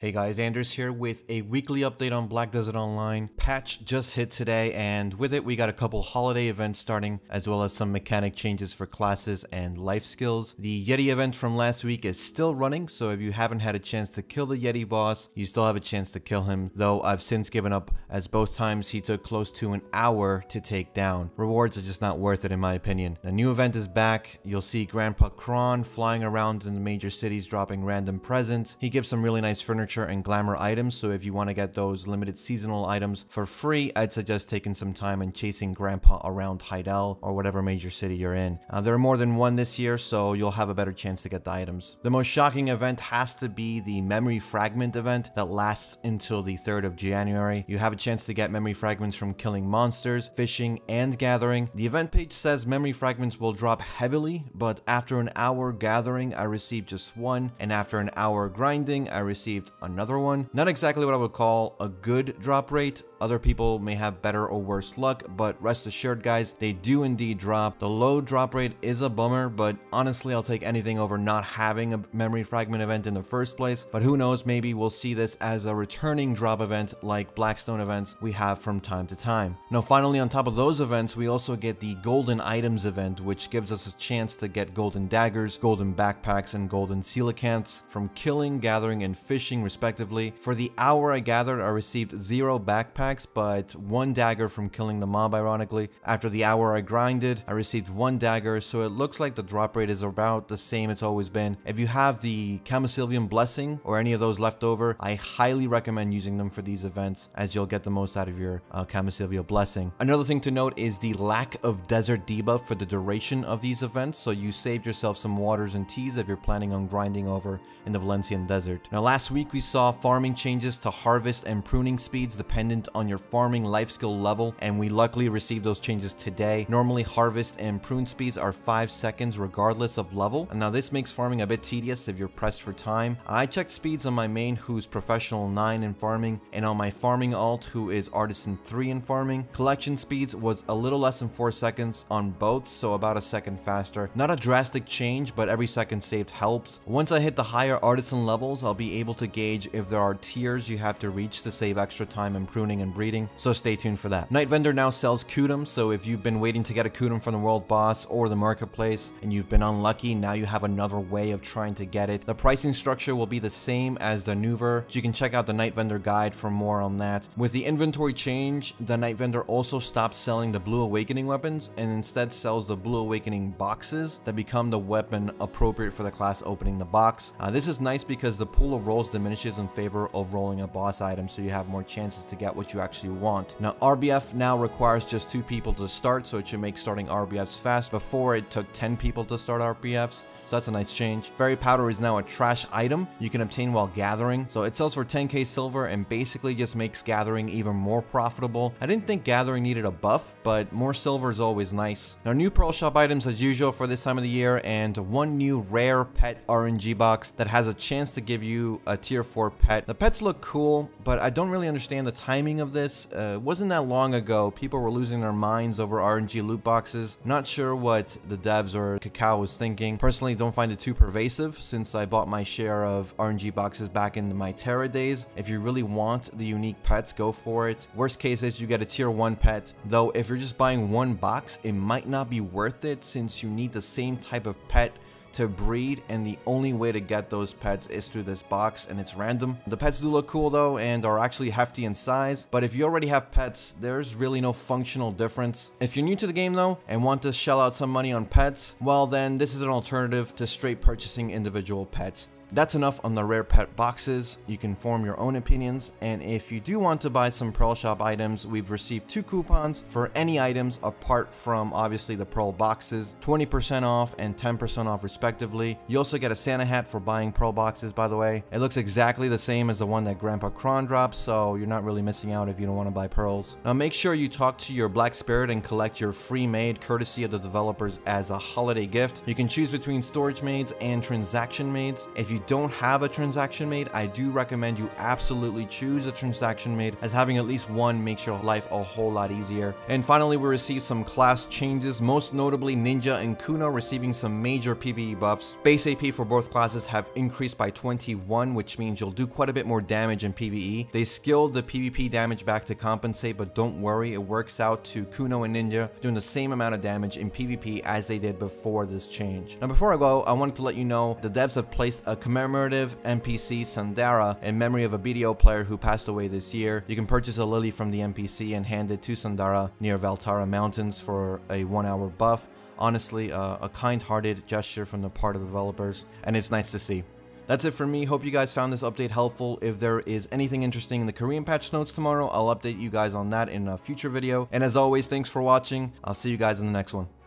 Hey guys, Anders here with a weekly update on Black Desert Online. Patch just hit today, and with it we got a couple holiday events starting, as well as some mechanic changes for classes and life skills. The Yeti event from last week is still running, so if you haven't had a chance to kill the Yeti boss, you still have a chance to kill him, though I've since given up, as both times he took close to an hour to take down. Rewards are just not worth it in my opinion. A new event is back. You'll see Grandpa Cron flying around in the major cities dropping random presents. He gives some really nice furniture and glamour items, so if you want to get those limited seasonal items for free, I'd suggest taking some time and chasing Grandpa around Heidel or whatever major city you're in. There are more than one this year, so you'll have a better chance to get the items. The most shocking event has to be the memory fragment event that lasts until the 3rd of January. You have a chance to get memory fragments from killing monsters, fishing, and gathering. The event page says memory fragments will drop heavily, but after an hour gathering, I received just one, and after an hour grinding, I received another one. Not exactly what I would call a good drop rate. Other people may have better or worse luck, but rest assured guys, they do indeed drop. The low drop rate is a bummer, but honestly I'll take anything over not having a memory fragment event in the first place. But who knows, maybe we'll see this as a returning drop event like Blackstone events we have from time to time. Now finally, on top of those events, we also get the golden items event, which gives us a chance to get golden daggers, golden backpacks, and golden coelacanths from killing, gathering, and fishing respectively. For the hour I gathered, I received 0 backpacks, but 1 dagger from killing the mob ironically. After the hour I grinded, I received 1 dagger, so it looks like the drop rate is about the same it's always been. If you have the Camasylvian Blessing or any of those left over, I highly recommend using them for these events, as you'll get the most out of your Camasylvia Blessing. Another thing to note is the lack of desert debuff for the duration of these events, so you saved yourself some waters and teas if you're planning on grinding over in the Valencian Desert. Now last week we saw farming changes to harvest and pruning speeds dependent on your farming life skill level, and we luckily received those changes today. Normally harvest and prune speeds are 5 seconds regardless of level, and now this makes farming a bit tedious if you're pressed for time. I checked speeds on my main, who's professional 9 in farming, and on my farming alt, who is artisan 3 in farming. Collection speeds was a little less than 4 seconds on both, so about a second faster. Not a drastic change, but every second saved helps. Once I hit the higher artisan levels, I'll be able to gauge if there are tiers you have to reach to save extra time in pruning and breeding, so stay tuned for that. Night Vendor now sells Kudum, so if you've been waiting to get a Kudum from the world boss or the marketplace and you've been unlucky, now you have another way of trying to get it. The pricing structure will be the same as the Nuver, so you can check out the Night Vendor guide for more on that. With the inventory change, the Night Vendor also stopped selling the Blue Awakening weapons and instead sells the Blue Awakening boxes that become the weapon appropriate for the class opening the box. This is nice because the pool of rolls diminishes in favor of rolling a boss item, so you have more chances to get what you actually want. Now RBF now requires just 2 people to start, so it should make starting RBFs fast. Before it took 10 people to start RBFs, so that's a nice change. Fairy Powder is now a trash item you can obtain while gathering, so it sells for 10k silver and basically just makes gathering even more profitable. I didn't think gathering needed a buff, but more silver is always nice. Now new Pearl Shop items as usual for this time of the year, and 1 new rare pet RNG box that has a chance to give you a tier 4 pet. The pets look cool, but I don't really understand the timing of this. It wasn't that long ago people were losing their minds over RNG loot boxes. Not sure what the devs or Cacao was thinking. Personally, don't find it too pervasive since I bought my share of RNG boxes back in my Terra days. If you really want the unique pets, go for it. Worst case is you get a tier 1 pet, though if you're just buying 1 box, it might not be worth it since you need the same type of pet to breed, and the only way to get those pets is through this box, and it's random. The pets do look cool though and are actually hefty in size, but if you already have pets, there's really no functional difference. If you're new to the game though and want to shell out some money on pets, well then this is an alternative to straight purchasing individual pets. That's enough on the rare pet boxes. You can form your own opinions, and if you do want to buy some Pearl Shop items, we've received 2 coupons for any items apart from obviously the Pearl boxes, 20% off and 10% off respectively. You also get a Santa hat for buying Pearl boxes, by the way. It looks exactly the same as the one that Grandpa Cron dropped, so you're not really missing out if you don't want to buy pearls. Now make sure you talk to your Black Spirit and collect your free maid courtesy of the developers as a holiday gift. You can choose between storage maids and transaction maids. If you you don't have a transaction maid, I do recommend you absolutely choose a transaction maid, as having at least one makes your life a whole lot easier. And finally, we received some class changes, most notably Ninja and Kuno receiving some major PvE buffs. Base AP for both classes have increased by 21, which means you'll do quite a bit more damage in PvE. They scaled the PvP damage back to compensate, but don't worry, it works out to Kuno and Ninja doing the same amount of damage in PvP as they did before this change. Now before I go, I wanted to let you know the devs have placed a commemorative NPC Sandara in memory of a BDO player who passed away this year. You can purchase a lily from the NPC and hand it to Sandara near Valtara Mountains for a 1-hour buff. Honestly, a kind-hearted gesture from the part of the developers, and it's nice to see. That's it for me. Hope you guys found this update helpful. If there is anything interesting in the Korean patch notes tomorrow, I'll update you guys on that in a future video. And as always, thanks for watching. I'll see you guys in the next one.